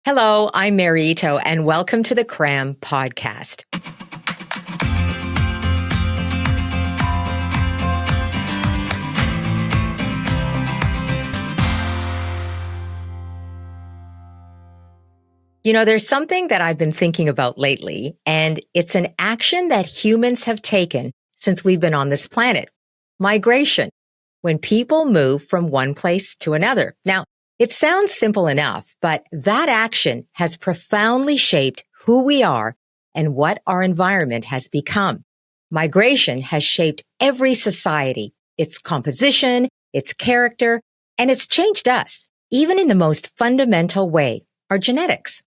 Hello, I'm Mary Ito, and welcome to the CRAM podcast. There's something that I've been thinking about lately, and it's an action that humans have taken since we've been on this planet. Migration, when people move from one place to another. Now, it sounds simple enough, but that action has profoundly shaped who we are and what our environment has become. Migration has shaped every society, its composition, its character, and it's changed us, even in the most fundamental way, our genetics.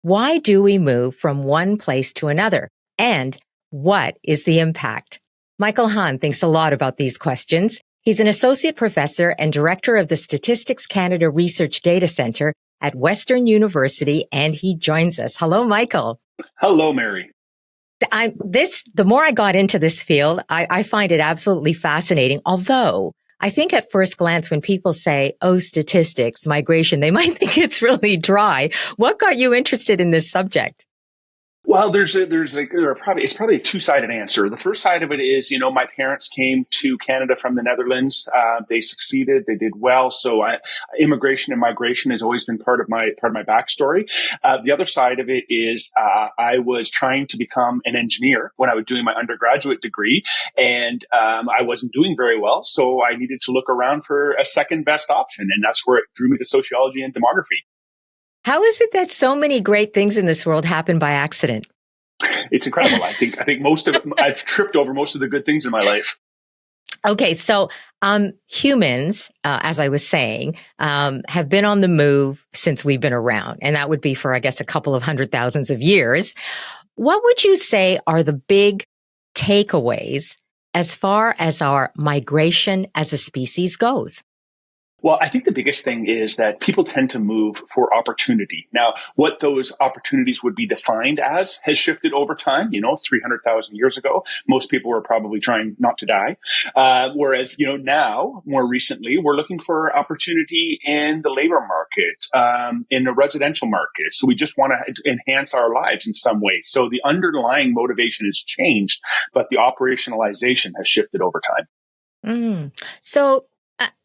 Why do we move from one place to another? And what is the impact? Michael Hahn thinks a lot about these questions. He's an associate professor and director of the Statistics Canada Research Data Centre at Western University, and he joins us. Hello, Michael. Hello, Mary. The more I got into this field, I find it absolutely fascinating, although I think at first glance, when people say, statistics, migration, they might think it's really dry. What got you interested in this subject? Well, it's probably a two-sided answer. The first side of it is, my parents came to Canada from the Netherlands. They succeeded. They did well. So immigration and migration has always been part of my backstory. The other side of it is I was trying to become an engineer when I was doing my undergraduate degree, and I wasn't doing very well. So I needed to look around for a second best option, and that's where it drew me to sociology and demography. How is it that so many great things in this world happen by accident? It's incredible. I think most of it, I've tripped over most of the good things in my life. Okay, so humans, as I was saying, have been on the move since we've been around, and that would be for, I guess, a couple of 100,000 of years. What would you say are the big takeaways as far as our migration as a species goes? Well, I think the biggest thing is that people tend to move for opportunity. Now, what those opportunities would be defined as has shifted over time. 300,000 years ago, most people were probably trying not to die. Whereas, now, more recently, we're looking for opportunity in the labor market, in the residential market. So we just want to enhance our lives in some way. So the underlying motivation has changed, but the operationalization has shifted over time. So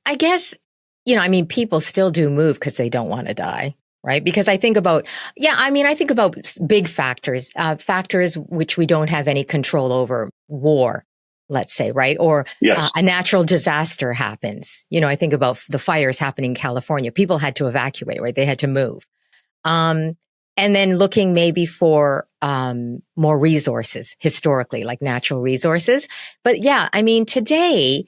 I guess, people still do move because they don't want to die, right? Because I think about big factors, factors which we don't have any control over, war, let's say, right? Or yes. A natural disaster happens. I think about the fires happening in California. People had to evacuate, right? They had to move. And then looking maybe for more resources historically, like natural resources. But today,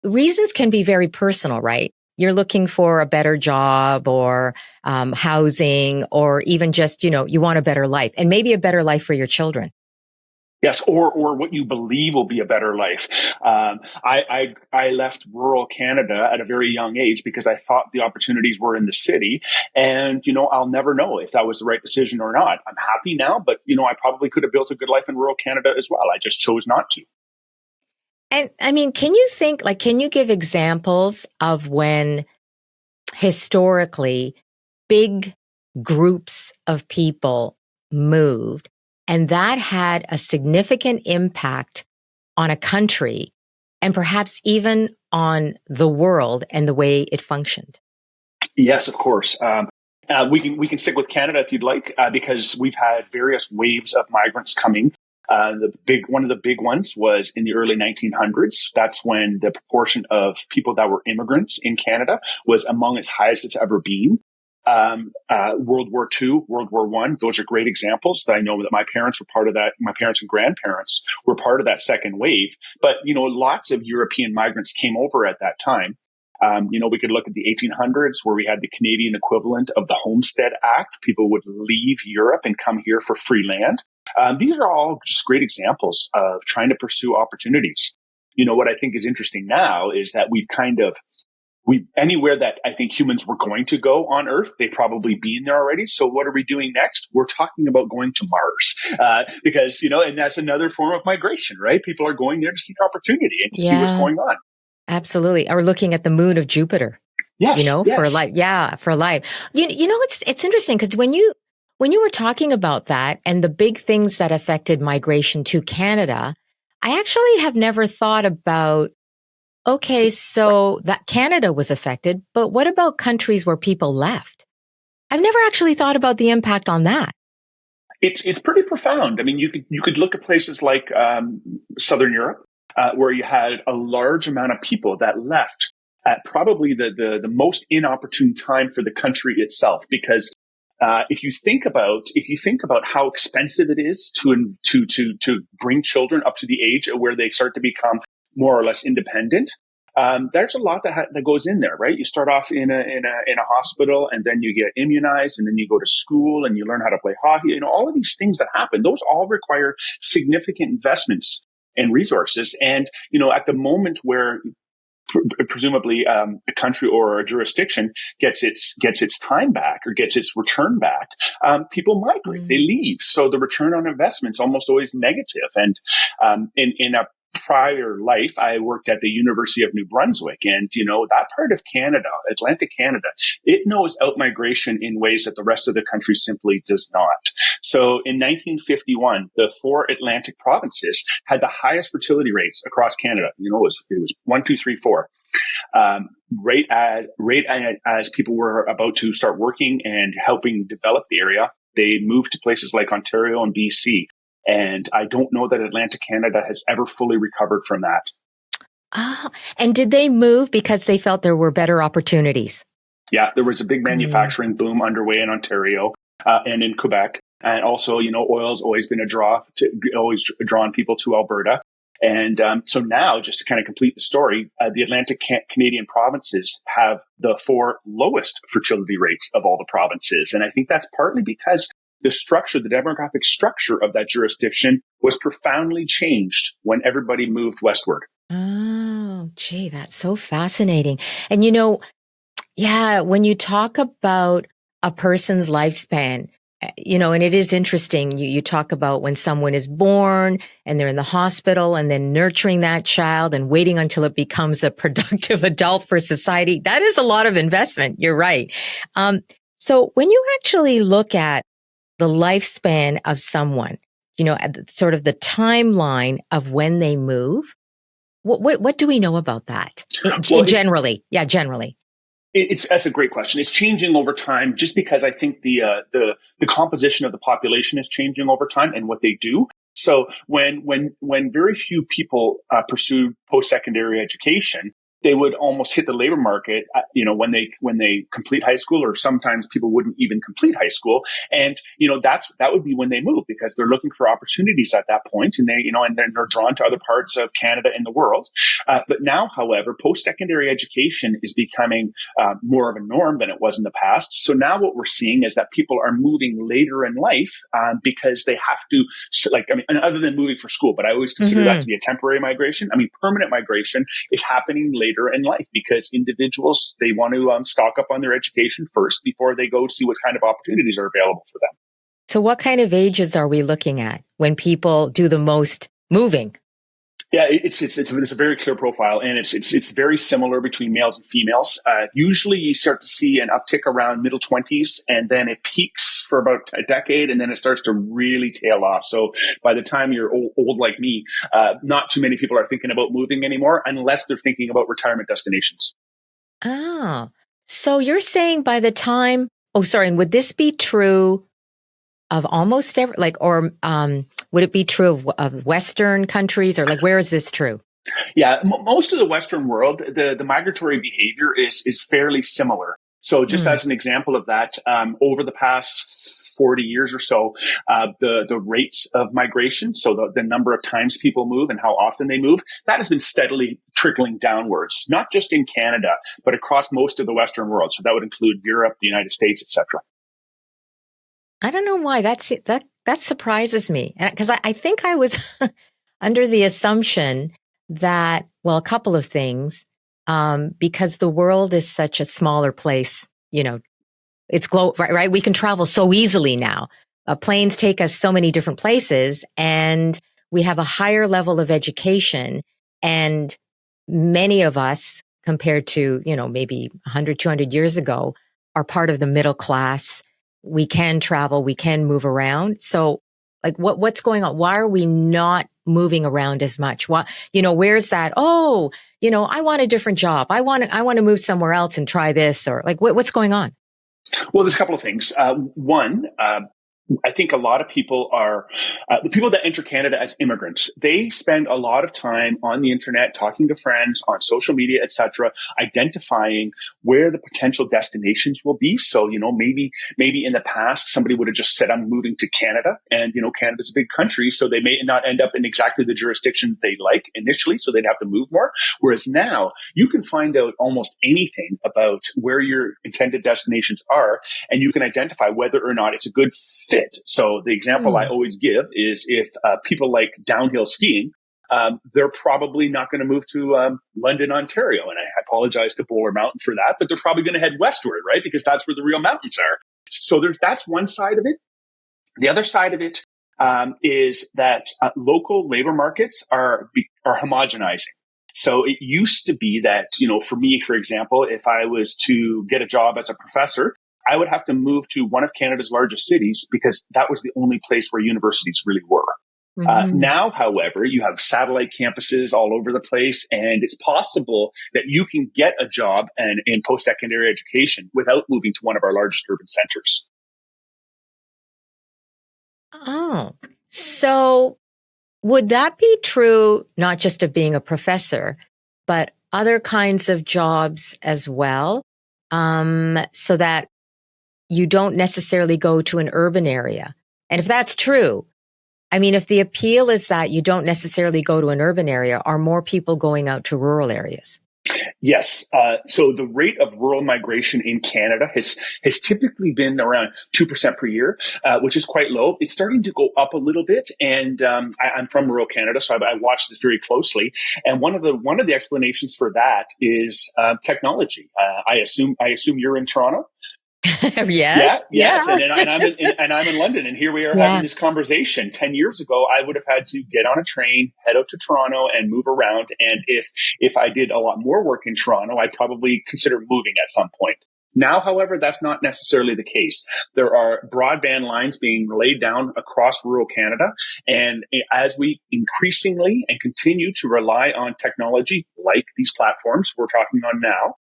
reasons can be very personal, right? You're looking for a better job or housing, or even just, you want a better life, and maybe a better life for your children. Yes, or what you believe will be a better life. I left rural Canada at a very young age because I thought the opportunities were in the city, and I'll never know if that was the right decision or not. I'm happy now, but I probably could have built a good life in rural Canada as well. I just chose not to. And can you give examples of when historically big groups of people moved and that had a significant impact on a country and perhaps even on the world and the way it functioned? Yes, of course. We can stick with Canada if you'd like, because we've had various waves of migrants coming. One of the big ones was in the early 1900s. That's when the proportion of people that were immigrants in Canada was among as high as it's ever been. World War II, World War I, those are great examples that I know that my parents were part of that. My parents and grandparents were part of that second wave. But, lots of European migrants came over at that time. We could look at the 1800s where we had the Canadian equivalent of the Homestead Act. People would leave Europe and come here for free land. These are all just great examples of trying to pursue opportunities. What I think is interesting now is that anywhere that I think humans were going to go on Earth, they've probably been there already. So what are we doing next? We're talking about going to Mars, because, and that's another form of migration, right? People are going there to seek opportunity and to see what's going on. Absolutely. Or looking at the moon of Jupiter. Yes, For yes. life. Yeah, for life. It's interesting because when you were talking about that and the big things that affected migration to Canada, I actually have never thought about, okay, so that Canada was affected, but what about countries where people left? I've never actually thought about the impact on that. It's pretty profound. I mean, you could look at places like Southern Europe, where you had a large amount of people that left at probably the most inopportune time for the country itself. Because if you think about how expensive it is to bring children up to the age where they start to become more or less independent, there's a lot that goes in there, right? You start off in a hospital, and then you get immunized, and then you go to school, and you learn how to play hockey. All of these things that happen, those all require significant investments and resources. And at the moment where presumably a country or a jurisdiction gets its time back or gets its return back, people migrate, they Mm. leave. So the return on investment is almost always negative. And in a prior life, I worked at the University of New Brunswick, and that part of Canada, Atlantic Canada, it knows outmigration in ways that the rest of the country simply does not. So in 1951, the four Atlantic provinces had the highest fertility rates across Canada. It was one, two, three, four. Right as people were about to start working and helping develop the area, they moved to places like Ontario and BC. And I don't know that Atlantic Canada has ever fully recovered from that. Ah, and did they move because they felt there were better opportunities? Yeah, there was a big Mm. manufacturing boom underway in Ontario and in Quebec. And also, oil's always been always drawn people to Alberta. And so now, just to kind of complete the story, the Atlantic Canadian provinces have the four lowest fertility rates of all the provinces. And I think that's partly because the demographic structure of that jurisdiction was profoundly changed when everybody moved westward. Oh, gee, that's so fascinating. And yeah, when you talk about a person's lifespan, and it is interesting, you talk about when someone is born and they're in the hospital and then nurturing that child and waiting until it becomes a productive adult for society. That is a lot of investment. You're right. Um, so when you actually look at the lifespan of someone, at sort of the timeline of when they move, what do we know about that? Well, Generally, yeah, generally. that's a great question. It's changing over time, just because I think the composition of the population is changing over time and what they do. So when very few people pursue post secondary education, they would almost hit the labor market, when they complete high school, or sometimes people wouldn't even complete high school, and that would be when they move, because they're looking for opportunities at that point, and then they're drawn to other parts of Canada and the world. But now, however, post secondary education is becoming more of a norm than it was in the past. So now what we're seeing is that people are moving later in life, because they have to, other than moving for school, but I always consider that to Hmm. be a temporary migration. I mean, permanent migration is happening later in life because individuals, they want to stock up on their education first before they go see what kind of opportunities are available for them. So what kind of ages are we looking at when people do the most moving? Yeah, it's a very clear profile, and it's very similar between males and females. Usually, you start to see an uptick around middle 20s, and then it peaks for about a decade, and then it starts to really tail off. So by the time you're old like me, not too many people are thinking about moving anymore, unless they're thinking about retirement destinations. Oh, so you're saying by the time, oh, sorry, and would this be true of almost every, would it be true of Western countries, or like, where is this true? Yeah, most of the Western world, the migratory behavior is fairly similar. So, just Mm. as an example of that, over the past 40 years or so, the rates of migration, so the number of times people move and how often they move, that has been steadily trickling downwards, not just in Canada, but across most of the Western world. So that would include Europe, the United States, etc. I don't know why that surprises me. Because I think I was under the assumption that, well, a couple of things, because the world is such a smaller place, it's right, right? We can travel so easily now. Planes take us so many different places, and we have a higher level of education. And many of us compared to, maybe 100, 200 years ago, are part of the middle class. We can travel, we can move around. So like what's going on? Why are we not moving around as much? Why, where's that? Oh, I want a different job. I want to move somewhere else and try this, or like what's going on? Well, there's a couple of things. One, I think a lot of people are the people that enter Canada as immigrants. They spend a lot of time on the internet, talking to friends, on social media, etc., identifying where the potential destinations will be. So, maybe in the past somebody would have just said, "I'm moving to Canada," and Canada's a big country, so they may not end up in exactly the jurisdiction they like initially, so they'd have to move more. Whereas now you can find out almost anything about where your intended destinations are, and you can identify whether or not it's a good fit. So the example I always give is if people like downhill skiing, they're probably not going to move to London, Ontario. And I apologize to Blower Mountain for that, but they're probably going to head westward, right? Because that's where the real mountains are. So that's one side of it. The other side of it is that local labor markets are homogenizing. So it used to be that, for me, for example, if I was to get a job as a professor, I would have to move to one of Canada's largest cities because that was the only place where universities really were. Now, however, you have satellite campuses all over the place, and it's possible that you can get a job in post-secondary education without moving to one of our largest urban centers. Oh, so would that be true, not just of being a professor, but other kinds of jobs as well? So that you don't necessarily go to an urban area. And if that's true, I mean, if the appeal is that you don't necessarily go to an urban area, are more people going out to rural areas? Yes. So the rate of rural migration in Canada has typically been around 2% per year, which is quite low. It's starting to go up a little bit. And I'm from rural Canada, so I watch this very closely. And one of the explanations for that is technology. I assume you're in Toronto. Yes. Yes. Yeah. And I'm in London, and here we are having this conversation. 10 years ago, I would have had to get on a train, head out to Toronto, and move around. And if I did a lot more work in Toronto, I'd probably consider moving at some point. Now, however, that's not necessarily the case. There are broadband lines being laid down across rural Canada. And as we increasingly and continue to rely on technology like these platforms we're talking on now,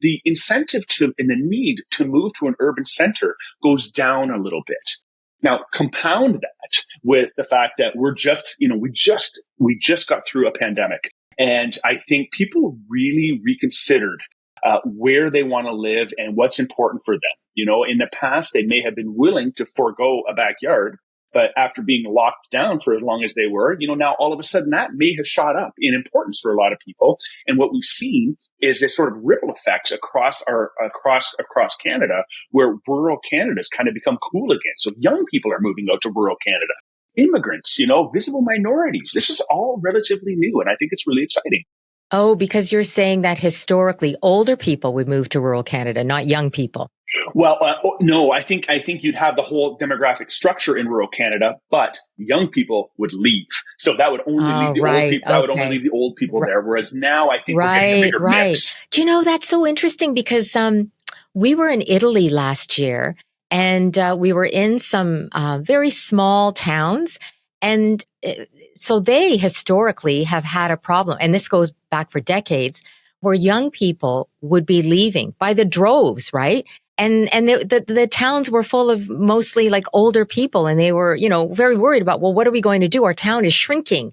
the incentive and the need to move to an urban center goes down a little bit. Now, compound that with the fact that we just got through a pandemic, and I think people really reconsidered where they want to live and what's important for them. In the past, they may have been willing to forego a backyard, but after being locked down for as long as they were, now all of a sudden that may have shot up in importance for a lot of people. And what we've seen is this sort of ripple effects across Canada, where rural Canada has kind of become cool again. So young people are moving out to rural Canada. Immigrants, visible minorities. This is all relatively new, and I think it's really exciting. Oh, because you're saying that historically older people would move to rural Canada, not young people. Well, no, I think you'd have the whole demographic structure in rural Canada, but young people would leave. So that would only leave the old people. That would only leave the old people there. Whereas now, I think we're getting a bigger mix. Do you know, that's so interesting because we were in Italy last year, and we were in some very small towns, and so they historically have had a problem, and this goes back for decades, where young people would be leaving by the droves, right? And the towns were full of mostly like older people, and they were, very worried about, well, what are we going to do? Our town is shrinking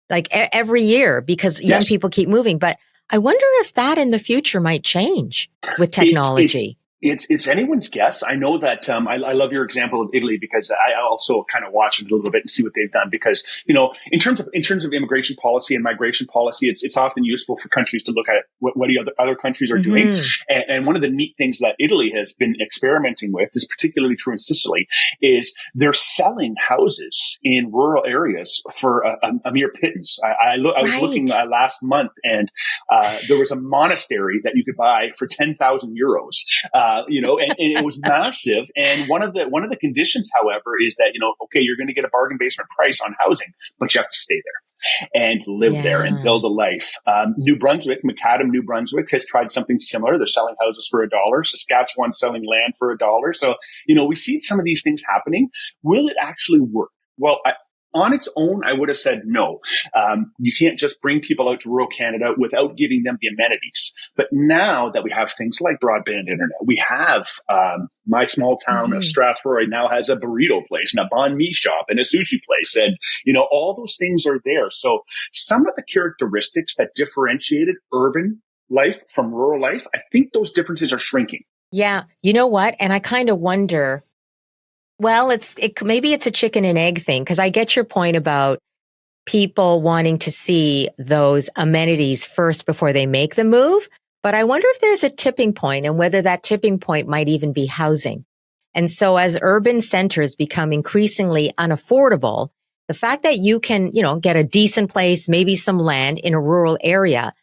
like every year because young people keep moving. But I wonder if that in the future might change with technology. It's anyone's guess. I know that I love your example of Italy because I also kind of watch it a little bit and see what they've done. Because in terms of immigration policy and migration policy, it's often useful for countries to look at what other countries are doing. And one of the neat things that Italy has been experimenting with, is particularly true in Sicily, is they're selling houses in rural areas for a mere pittance. I was looking last month, and there was a monastery that you could buy for 10,000 euros. And it was massive. And one of the conditions, however, is that, okay, you're going to get a bargain basement price on housing, but you have to stay there. and live there and Yeah. build a life. New Brunswick, Macadam, New Brunswick has tried something similar. They're selling houses for $1. Saskatchewan selling land for $1. So, we see some of these things happening. Will it actually work? Well, on its own, I would have said no. You can't just bring people out to rural Canada without giving them the amenities. But now that we have things like broadband internet, we have my small town of Strathroy now has a burrito place and a banh mi shop and a sushi place. And, all those things are there. So some of the characteristics that differentiated urban life from rural life, I think those differences are shrinking. Yeah. You know what? And I kind of wonder, well, maybe it's a chicken and egg thing, because I get your point about people wanting to see those amenities first before they make the move. But I wonder if there's a tipping point, and whether that tipping point might even be housing. And so as urban centers become increasingly unaffordable, the fact that you can, get a decent place, maybe some land in a rural area,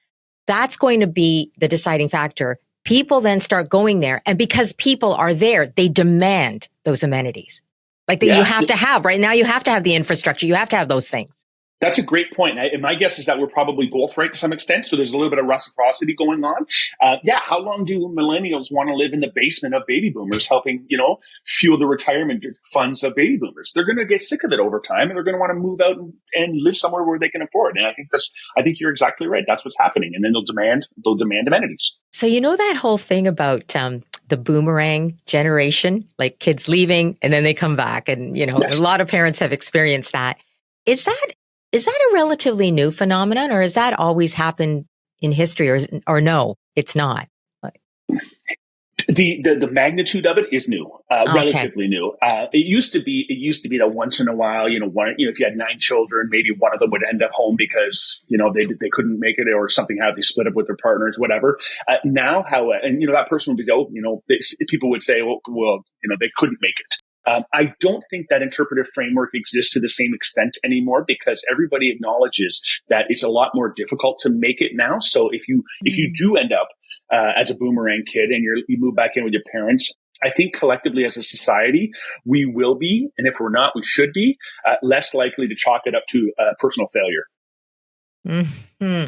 that's going to be the deciding factor. People then start going there. And because people are there, they demand those amenities. Like that you have to have, right now, you have to have the infrastructure. You have to have those things. That's a great point. And my guess is that we're probably both right to some extent. So there's a little bit of reciprocity going on. How long do millennials want to live in the basement of baby boomers, helping, fuel the retirement funds of baby boomers? They're going to get sick of it over time, and they're going to want to move out and live somewhere where they can afford. And I think you're exactly right. That's what's happening. And then they'll demand amenities. So, that whole thing about, the boomerang generation, like kids leaving and then they come back. And, Yes. A lot of parents have experienced that. Is that a relatively new phenomenon, or has that always happened in history, or no, it's not? The magnitude of it is new, relatively new. It used to be that once in a while, if you had 9 children, maybe one of them would end up home because, they couldn't make it, or something happened, they split up with their partners, whatever. Now, that person would be, people would say, well, they couldn't make it. I don't think that interpretive framework exists to the same extent anymore, because everybody acknowledges that it's a lot more difficult to make it now. So if you do end up as a boomerang kid and you move back in with your parents, I think collectively as a society, we will be, and if we're not, we should be, less likely to chalk it up to personal failure. Mm-hmm.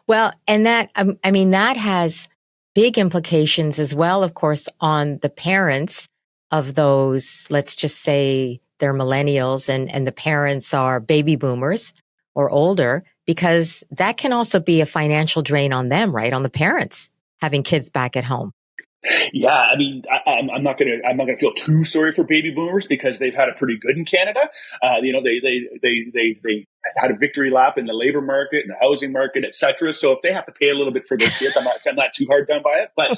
Well, and that has big implications as well, of course, on the parents of those, let's just say they're millennials and the parents are baby boomers or older, because that can also be a financial drain on them, right? On the parents having kids back at home. Yeah, I'm not gonna feel too sorry for baby boomers, because they've had it pretty good in Canada. They had a victory lap in the labor market and the housing market, etc. So if they have to pay a little bit for their kids, I'm not too hard done by it. But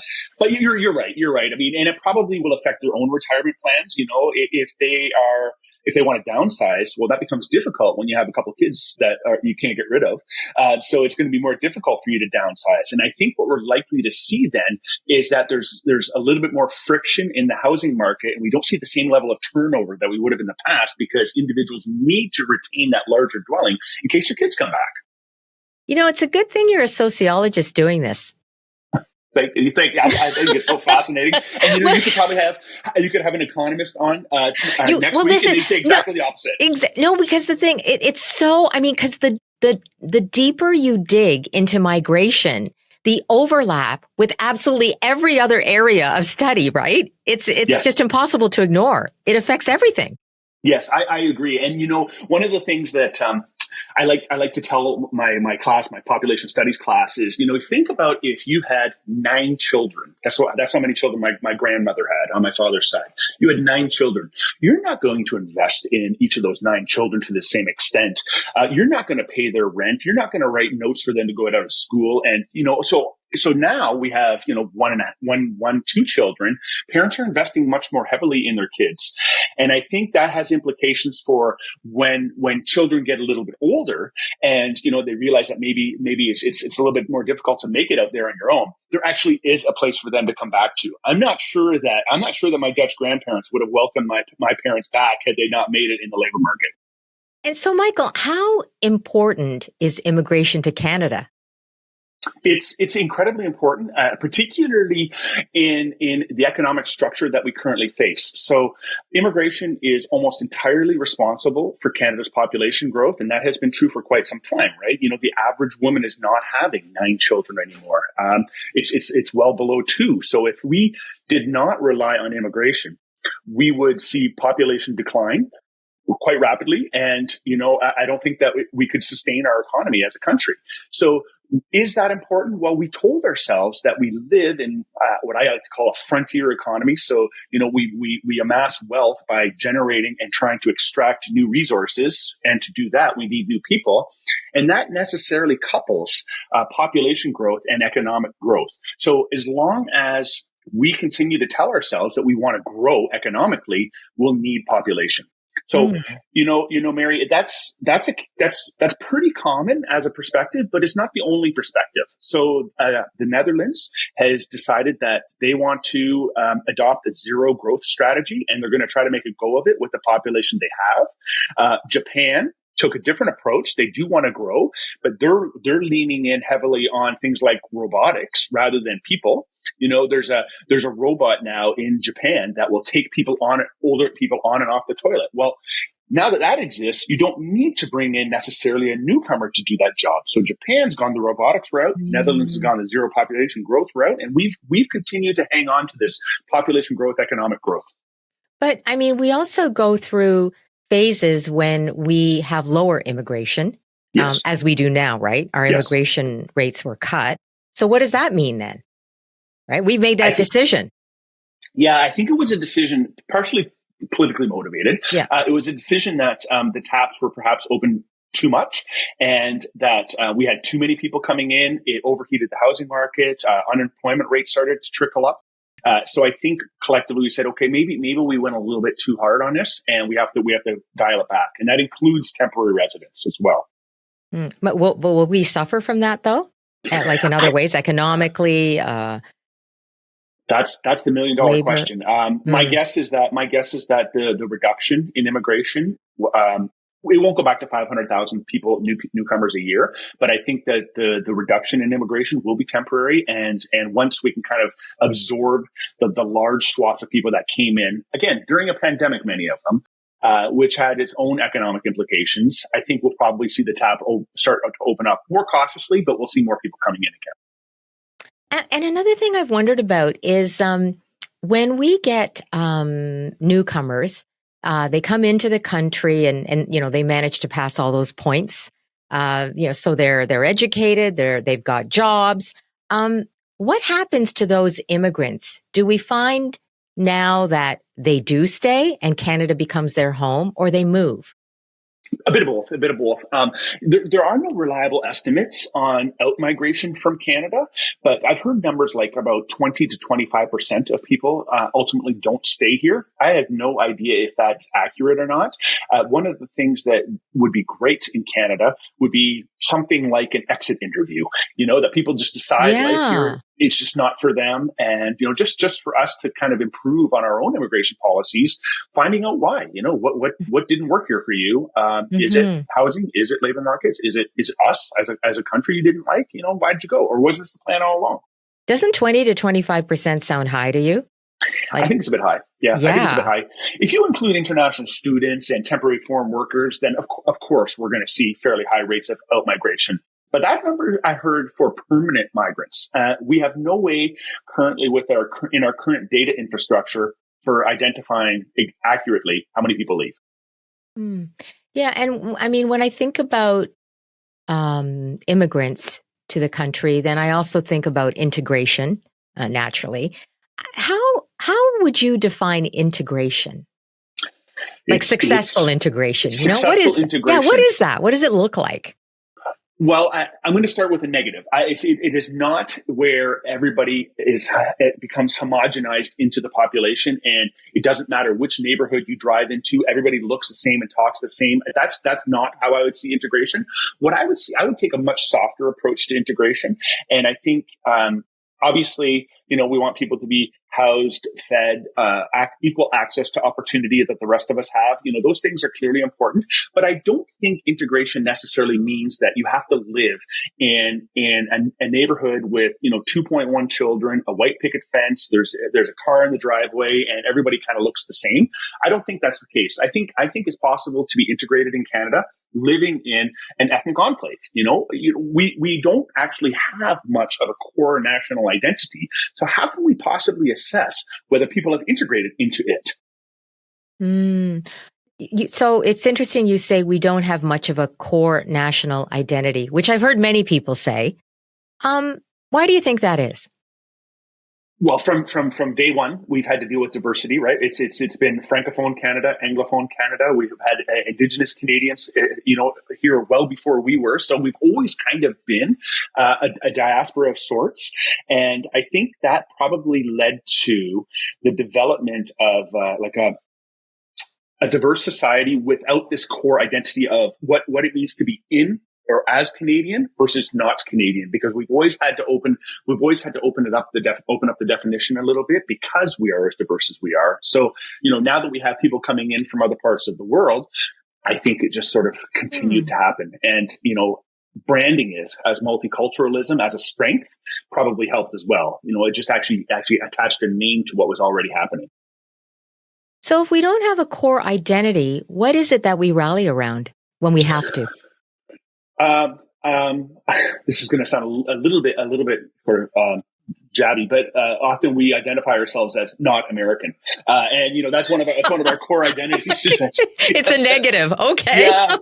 you're right. You're right. And it probably will affect their own retirement plans. If they want to downsize, well, that becomes difficult when you have a couple of kids that you can't get rid of. So it's going to be more difficult for you to downsize. And I think what we're likely to see then is that there's a little bit more friction in the housing market, and we don't see the same level of turnover that we would have in the past, because individuals need to retain that larger dwelling in case your kids come back. It's a good thing you're a sociologist doing this. I think it's so fascinating. And you could probably have an economist on next week, and they'd say exactly the opposite. No, because the thing, it's so, because the deeper you dig into migration, the overlap with absolutely every other area of study, right? It's Yes. just impossible to ignore. It affects everything. Yes, I agree. And one of the things that I like to tell my class, my population studies class, is, think about if you had 9 children. That's how many children my grandmother had on my father's side. You had 9 children. You're not going to invest in each of those 9 children to the same extent. You're not going to pay their rent. You're not going to write notes for them to go out of school. And, so now we have, 2 children. Parents are investing much more heavily in their kids. And I think that has implications for when children get a little bit older and, they realize that maybe it's a little bit more difficult to make it out there on your own. There actually is a place for them to come back to. I'm not sure that my Dutch grandparents would have welcomed my parents back had they not made it in the labor market. And so, Michael, how important is immigration to Canada? It's incredibly important, particularly in the economic structure that we currently face. So, immigration is almost entirely responsible for Canada's population growth, and that has been true for quite some time, right? The average woman is not having 9 children anymore. It's well below 2. So, if we did not rely on immigration, we would see population decline quite rapidly. And, I don't think that we could sustain our economy as a country. So is that important? Well, we told ourselves that we live in what I like to call a frontier economy. So, we amass wealth by generating and trying to extract new resources. And to do that, we need new people. And that necessarily couples population growth and economic growth. So as long as we continue to tell ourselves that we want to grow economically, we'll need population. So, Mary, that's pretty common as a perspective, but it's not the only perspective. So, the Netherlands has decided that they want to adopt a zero growth strategy, and they're going to try to make a go of it with the population they have. Japan took a different approach. They do want to grow, but they're leaning in heavily on things like robotics rather than people. There's a robot now in Japan that will take older people on and off the toilet. Well, now that exists, you don't need to bring in necessarily a newcomer to do that job. So Japan's gone the robotics route, Netherlands has gone the zero population growth route, and we've continued to hang on to this population growth, economic growth. But I mean, we also go through phases when we have lower immigration, yes. As we do now, right? Our immigration rates were cut. So what does that mean then? Right? We made that decision. Yeah, I think it was a decision partially politically motivated. Yeah. It was a decision that the taps were perhaps open too much and that we had too many people coming in. It overheated the housing market. Unemployment rates started to trickle up. So I think collectively we said, okay, maybe we went a little bit too hard on this, and we have to dial it back, and that includes temporary residents as well. But will we suffer from that though? Like in other ways, economically? That's the $1 million question. My guess is that the reduction in immigration, it won't go back to 500,000 people, newcomers a year, but I think that the reduction in immigration will be temporary. And once we can kind of absorb the large swaths of people that came in, again, during a pandemic, many of them, which had its own economic implications, I think we'll probably see the tap start to open up more cautiously, but we'll see more people coming in again. And another thing I've wondered about is when we get newcomers, they come into the country and they manage to pass all those points. So they're educated, they've got jobs. What happens to those immigrants? Do we find now that they do stay and Canada becomes their home, or they move? A bit of both. There are no reliable estimates on out-migration from Canada, but I've heard numbers like about 20 to 25% of people ultimately don't stay here. I have no idea if that's accurate or not. One of the things that would be great in Canada would be something like an exit interview, that people just decide life here, it's just not for them. And, just for us to kind of improve on our own immigration policies, finding out why, what didn't work here for you? Is it housing? Is it labor markets? Is it us as a country you didn't like? Why'd you go? Or was this the plan all along? Doesn't 20 to 25% sound high to you? I think it's a bit high. Yeah, I think it's a bit high. If you include international students and temporary foreign workers, then of course we're going to see fairly high rates of out-migration. But that number I heard for permanent migrants. We have no way currently in our current data infrastructure for identifying accurately how many people leave. Yeah, and I mean, when I think about immigrants to the country, then I also think about integration, naturally. How would you define integration? Like successful integration. Integration. Yeah, what is that? What does it look like? Well, I'm going to start with a negative. It is not where everybody it becomes homogenized into the population, and it doesn't matter which neighborhood you drive into. Everybody looks the same and talks the same. That's not how I would see integration. What I would see, I would take a much softer approach to integration, and I think obviously, We want people to be housed, fed, equal access to opportunity that the rest of us have. Those things are clearly important. But I don't think integration necessarily means that you have to live in a neighborhood with 2.1 children, a white picket fence. There's a car in the driveway, and everybody kind of looks the same. I don't think that's the case. I think it's possible to be integrated in Canada, living in an ethnic enclave. We don't actually have much of a core national identity. So how can we possibly assess whether people have integrated into it? So it's interesting you say we don't have much of a core national identity, which I've heard many people say. Why do you think that is? Well, from day one, we've had to deal with diversity, right? It's been Francophone Canada, Anglophone Canada. We've had Indigenous Canadians, here well before we were. So we've always kind of been a diaspora of sorts. And I think that probably led to the development of a diverse society without this core identity of what it means to be in or as Canadian versus not Canadian, because we've always had to open up the definition a little bit because we are as diverse as we are. So, now that we have people coming in from other parts of the world, I think it just sort of continued to happen. And, branding as multiculturalism as a strength probably helped as well. It just actually attached a name to what was already happening. So if we don't have a core identity, what is it that we rally around when we have to? This is going to sound a little bit jabby, but often we identify ourselves as not American, and that's one of our core identities. It's a negative, okay? Yeah.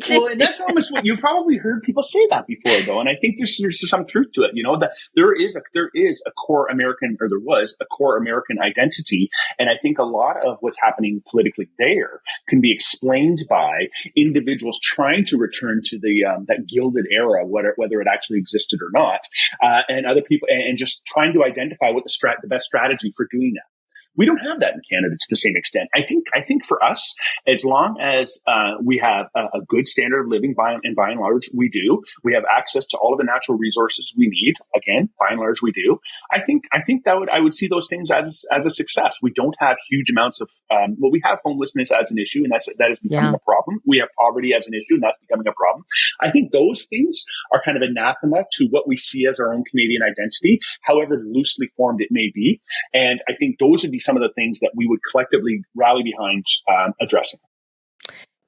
Well, and that's almost what you've probably heard people say that before, though, and I think there's some truth to it. That there is a core American, or there was a core American identity, and I think a lot of what's happening politically there can be explained by individuals trying to return to the that gilded era, whether it actually existed or not, and other people, and just trying to identify what the best strategy for doing that. We don't have that in Canada to the same extent. I think for us, as long as we have a good standard of living, by and large, we do. We have access to all of the natural resources we need. Again, by and large, we do. I think that I would see those things as a success. We don't have huge amounts of we have homelessness as an issue, and that is becoming a problem. We have poverty as an issue, and that's becoming a problem. I think those things are kind of anathema to what we see as our own Canadian identity, however loosely formed it may be. And I think those would be some of the things that we would collectively rally behind addressing.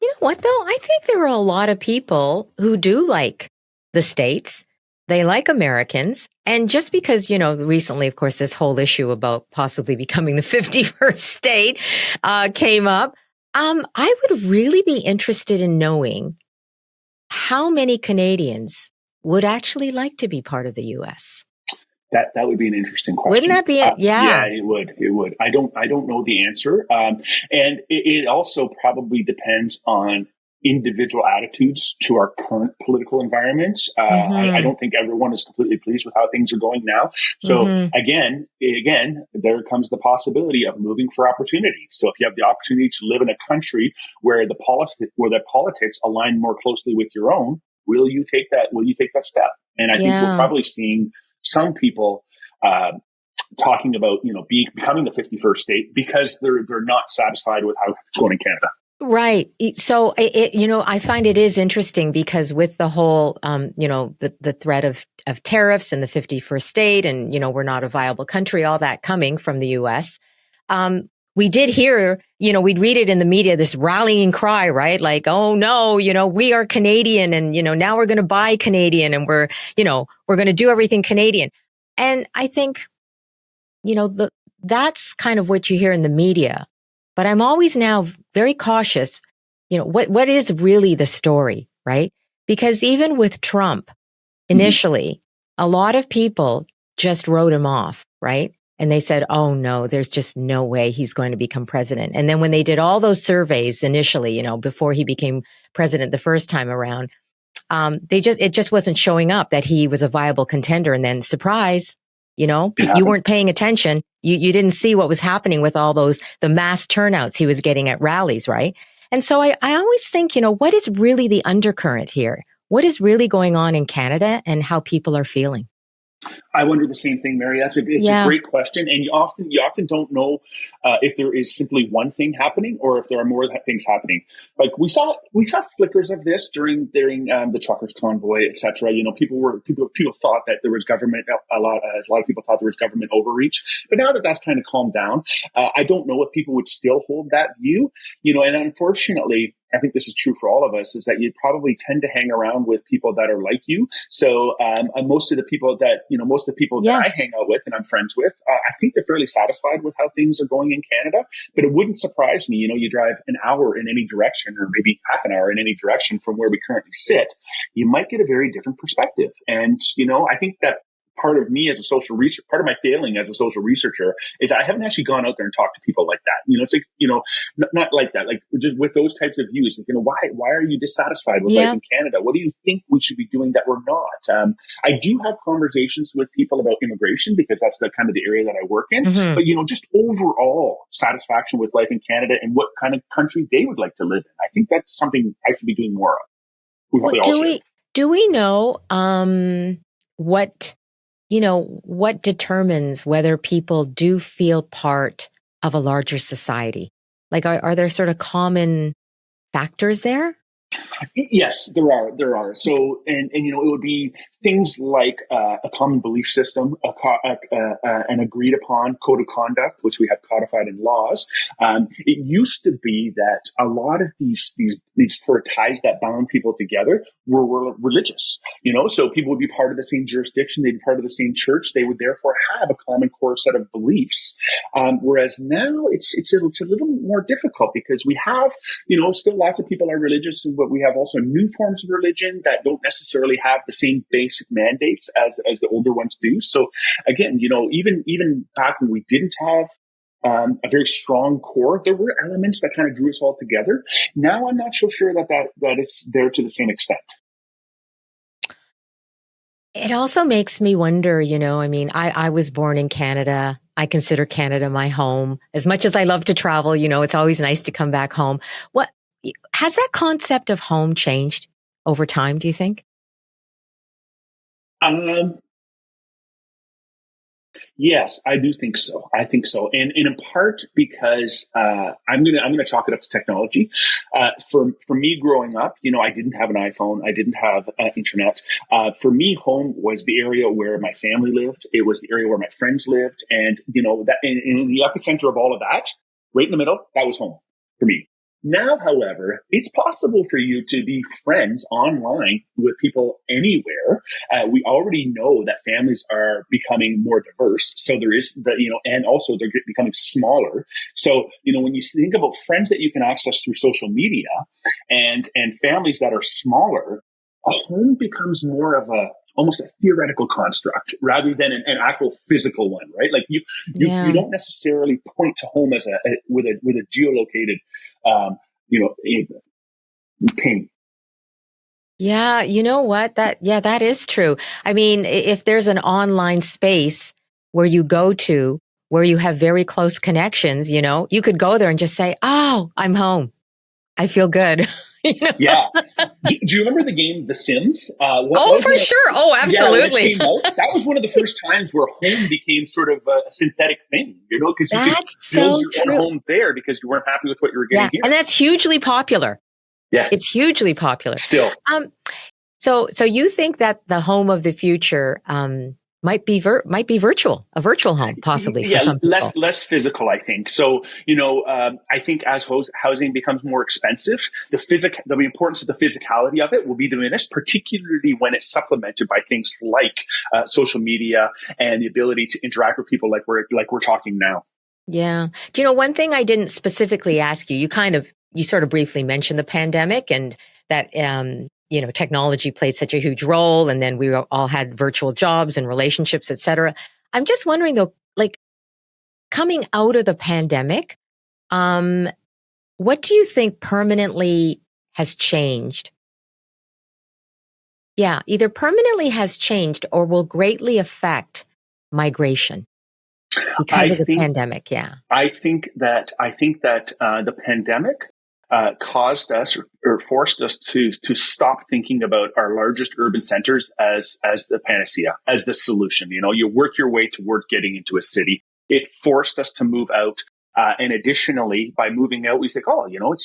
You know what, though? I think there are a lot of people who do like the States. They like Americans. And just because, recently, of course, this whole issue about possibly becoming the 51st state came up, I would really be interested in knowing how many Canadians would actually like to be part of the U.S. That would be an interesting question. Wouldn't that be it? Yeah, it would. It would. I don't know the answer. And it also probably depends on individual attitudes to our current political environment. I don't think everyone is completely pleased with how things are going now. So again, there comes the possibility of moving for opportunity. So if you have the opportunity to live in a country where the politics align more closely with your own, will you take that? Will you take that step? And I think we're probably seeing some people talking about becoming the 51st state because they're not satisfied with how it's going in Canada. Right. So I find it is interesting because with the whole the threat of tariffs and the 51st state, and we're not a viable country, all that coming from the US. We did hear, we'd read it in the media, this rallying cry, right? Like, oh no, we are Canadian, and now we're going to buy Canadian, and we're going to do everything Canadian. And I think, that's kind of what you hear in the media. But I'm always now very cautious, what is really the story, right? Because even with Trump, initially, a lot of people just wrote him off, right? And they said, oh no, there's just no way he's going to become president. And then when they did all those surveys initially, before he became president the first time around, it just wasn't showing up that he was a viable contender. And then surprise, you weren't paying attention. You didn't see what was happening with all the mass turnouts he was getting at rallies, right? And so I always think, what is really the undercurrent here? What is really going on in Canada and how people are feeling? I wonder the same thing, Mary. It's a Yeah. great question, and you often don't know if there is simply one thing happening or if there are more things happening. Like we saw flickers of this during the truckers convoy, etc. You know, people thought that there was government a lot of people thought there was government overreach, but now that that's kind of calmed down, I don't know if people would still hold that view. You know, and unfortunately, I think this is true for all of us, is that you probably tend to hang around with people that are like you. So most of the people that Yeah. I hang out with and I'm friends with, I think they're fairly satisfied with how things are going in Canada. But it wouldn't surprise me, you know, you drive an hour in any direction or maybe half an hour in any direction from where we currently sit, you might get a very different perspective. And, you know, I think that part of me as a social researcher, part of my failing as a social researcher is I haven't actually gone out there and talked to people like that. You know, it's like, you know, not like that, like just with those types of views, like, you know, why are you dissatisfied with life Yeah. in Canada? What do you think we should be doing that we're not? I do have conversations with people about immigration because that's the kind of the area that I work in. Hmm. But, you know, just overall satisfaction with life in Canada and what kind of country they would like to live in. I think that's something I should be doing more of. We What probably all should. do we know what what determines whether people do feel part of a larger society? Like, are there sort of common factors there? Yes, there are. There are. So, and you know, it would be things like a common belief system, an agreed upon code of conduct, which we have codified in laws. It used to be that a lot of these sort of ties that bound people together were religious. You know, so people would be part of the same jurisdiction, they'd be part of the same church, they would therefore have a common core set of beliefs. Whereas now it's a little more difficult because we have, you know, still lots of people are religious, but we have also new forms of religion that don't necessarily have the same basic mandates as the older ones do. So again, you know, even back when we didn't have a very strong core, there were elements that kind of drew us all together. Now I'm not so sure that is there to the same extent. It also makes me wonder, I mean, I was born in Canada. I consider Canada my home. As much as I love to travel, it's always nice to come back home. What has that concept of home changed over time, do you think? Um, Yes, I do think so. I think so, and in part because I'm gonna chalk it up to technology. For me growing up, you know, I didn't have an iPhone, I didn't have internet. For me, home was the area where my family lived. It was the area where my friends lived, and you know that in the epicenter of all of that, right in the middle, that was home for me. Now, however, it's possible for you to be friends online with people anywhere. We already know that families are becoming more diverse. So there is and also they're becoming smaller. So, you know, when you think about friends that you can access through social media and families that are smaller, a home becomes more of almost a theoretical construct rather than an actual physical one, right? Like you Yeah. don't necessarily point to home as with a geolocated, um, you know, ping. Yeah, you know what? That is true. I mean, if there's an online space where you go to where you have very close connections, you could go there and just say, "Oh, I'm home. I feel good." you know? Yeah. Do you remember the game The Sims? What Oh, was for it? sure. Oh, Yeah, when it absolutely. came out, that was one of the first times where home became sort of a synthetic thing, you know, because you could That's build so your own true. home there because you weren't happy with what you were Yeah, getting here. and that's hugely popular. Yes, It's hugely popular. still. Um, so you think that the home of the future might be virtual, a virtual home, possibly for Yeah, some people. less physical, I think. So, you know, I think as housing becomes more expensive, the importance of the physicality of it will be diminished, particularly when it's supplemented by things like social media and the ability to interact with people like we're talking now. Yeah. Do you know one thing I didn't specifically ask you? You sort of briefly mentioned the pandemic and that technology played such a huge role, and then we all had virtual jobs and relationships, et cetera. I'm just wondering though, like coming out of the pandemic, um, what do you think permanently has changed? Yeah, either permanently has changed or will greatly affect migration because I of the think pandemic. Yeah. I think that the pandemic caused us or forced us to stop thinking about our largest urban centers as the panacea, as the solution. You work your way toward getting into a city. It forced us to move out. And additionally, by moving out, we say,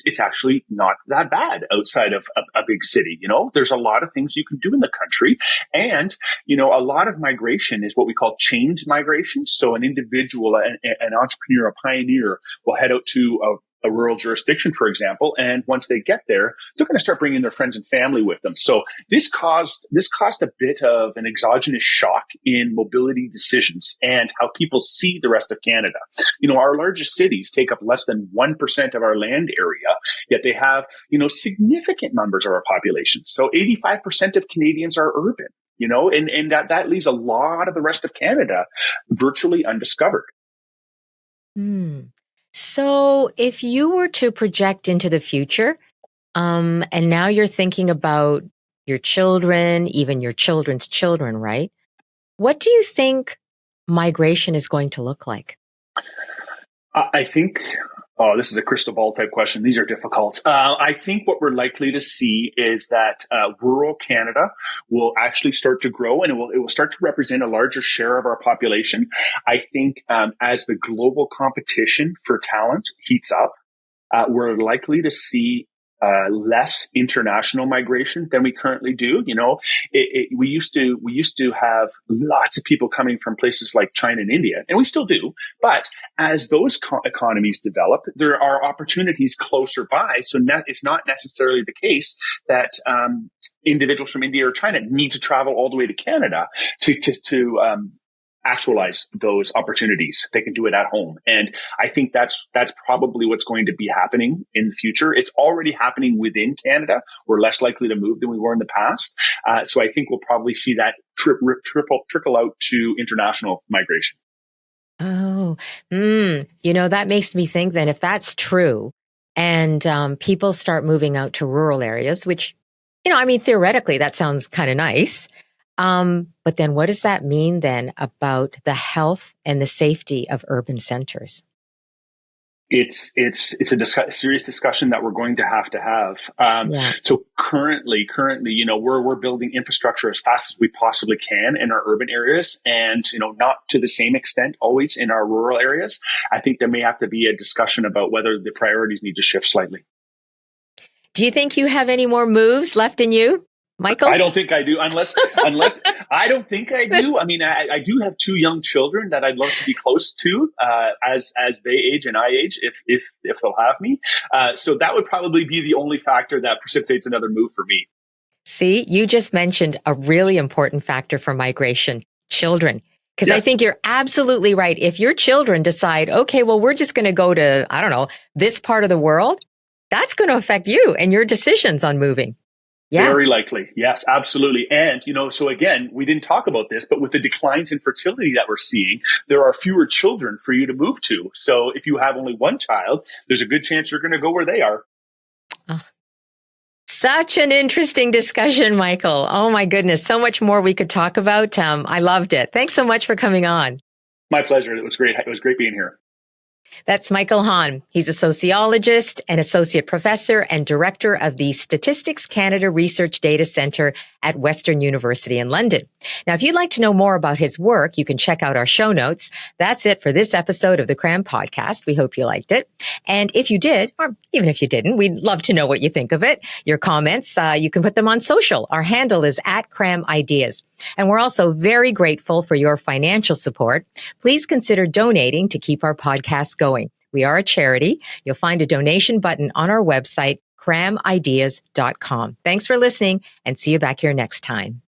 it's actually not that bad outside of a big city. There's a lot of things you can do in the country. And, a lot of migration is what we call change migration. So an individual, an entrepreneur, a pioneer will head out to a rural jurisdiction, for example. And once they get there, they're going to start bringing their friends and family with them. So this caused a bit of an exogenous shock in mobility decisions and how people see the rest of Canada. Our largest cities take up less than 1% of our land area, yet they have, significant numbers of our population. So 85% of Canadians are urban, and that leaves a lot of the rest of Canada virtually undiscovered. So if you were to project into the future, and now you're thinking about your children, even your children's children, right? What do you think migration is going to look like? I think, this is a crystal ball type question. These are difficult. I think what we're likely to see is that rural Canada will actually start to grow, and it will start to represent a larger share of our population. I think as the global competition for talent heats up, we're likely to see less international migration than we currently do. We used to have lots of people coming from places like China and India, and we still do. But as those economies develop, there are opportunities closer by. So it's not necessarily the case that individuals from India or China need to travel all the way to Canada to actualize those opportunities. They can do it at home. And I think that's probably what's going to be happening in the future. It's already happening within Canada. We're less likely to move than we were in the past. So I think we'll probably see that trickle out to international migration. Oh, that makes me think then if that's true and people start moving out to rural areas, which, theoretically that sounds kind of nice. But then what does that mean then about the health and the safety of urban centers? It's a serious discussion that we're going to have. So currently, we're building infrastructure as fast as we possibly can in our urban areas, and not to the same extent always in our rural areas. I think there may have to be a discussion about whether the priorities need to shift slightly. Do you think you have any more moves left in you, Michael? I don't think I do, unless I don't think I do. I mean, I do have two young children that I'd love to be close to as they age and I age, if they'll have me. So that would probably be the only factor that precipitates another move for me. See, you just mentioned a really important factor for migration: children. Because I think you're absolutely right. If your children decide, okay, well, we're just going to go to, I don't know, this part of the world, that's going to affect you and your decisions on moving. Yeah. Very likely. Yes, absolutely. And, so again, we didn't talk about this, but with the declines in fertility that we're seeing, there are fewer children for you to move to. So if you have only one child, there's a good chance you're going to go where they are. Oh, such an interesting discussion, Michael. Oh my goodness. So much more we could talk about. I loved it. Thanks so much for coming on. My pleasure. It was great. It was great being here. That's Michael Hahn. He's a sociologist, an associate professor, and director of the Statistics Canada Research Data Centre at Western University in London. Now, if you'd like to know more about his work, you can check out our show notes. That's it for this episode of the CRAM podcast. We hope you liked it. And if you did, or even if you didn't, we'd love to know what you think of it. Your comments, you can put them on social. Our handle is @CRAMideas. And we're also very grateful for your financial support. Please consider donating to keep our podcast going. We are a charity. You'll find a donation button on our website, cramideas.com. Thanks for listening, and see you back here next time.